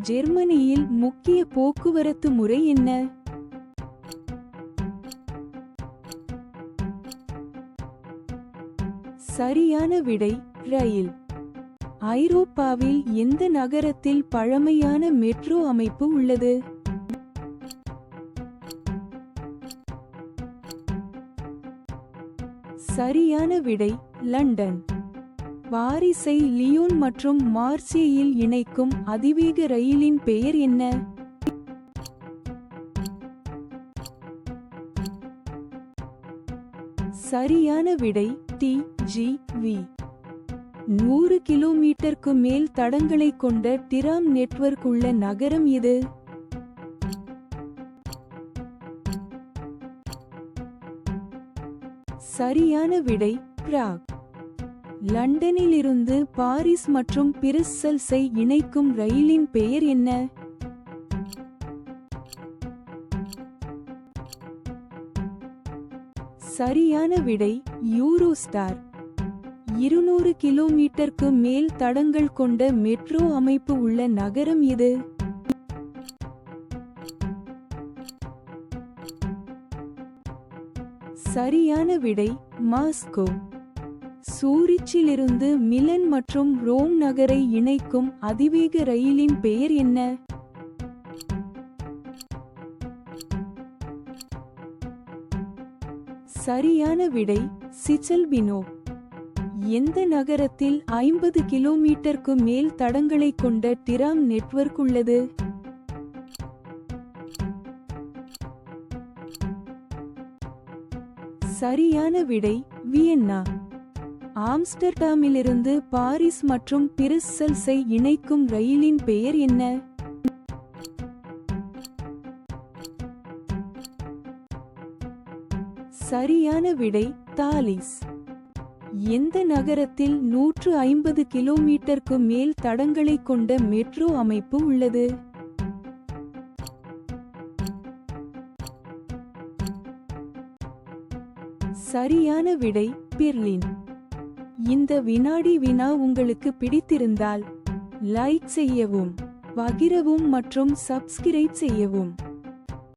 ஜெர்மனியில் முக்கிய போக்குவரத்து முறை என்ன? சரியான விடை ரயில். ஐரோப்பாவில் எந்த நகரத்தில் பழமையான மெட்ரோ அமைப்பு உள்ளது? சரியான விடை லண்டன். பாரிஸை லியோன் மற்றும் மார்சேயில் இணைக்கும் அதிவேக ரயிலின் பெயர் என்ன? சரியான விடை TGV. 100 கிலோமீட்டருக்கு மேல் தடங்களை கொண்ட டிராம் நெட்வொர்க் உள்ள நகரம் எது? சரியான விடை பிராக். லண்டனில் இருந்து பாரிஸ் மற்றும் பிரஸ்ஸல்ஸை இணைக்கும் ரயிலின் பெயர் என்ன? சரியான விடை யூரோஸ்டார். 200 கிலோமீட்டருக்கு மேல் தடங்கள் கொண்ட மெட்ரோ அமைப்பு உள்ள நகரம் எது? சரியான விடை மாஸ்கோ. சூரிச்சிலிருந்து மிலன் மற்றும் ரோம் நகரை இணைக்கும் அதிவேக ரயிலின் பெயர் என்ன? சரியான விடை சிச்சல்பினோ. எந்த நகரத்தில் 50 கிலோமீட்டருக்கு மேல் தடங்களை கொண்ட டிராம் நெட்வொர்க் உள்ளது? சரியான விடை வியன்னா. ஆம்ஸ்டர்டாமிலிருந்து பாரிஸ் மற்றும் பிரஸ்ஸல்ஸை இணைக்கும் ரயிலின் பெயர் என்ன? சரியான விடை தாலிஸ். எந்த நகரத்தில் 150 கிலோமீட்டருக்கு மேல் தடங்களை கொண்ட மெட்ரோ அமைப்பு உள்ளது? சரியான விடை பெர்லின். இந்த வினாடி வினா உங்களுக்கு பிடித்திருந்தால் லைக் செய்யவும், பகிரவும் மற்றும் சப்ஸ்கிரைப் செய்யவும்.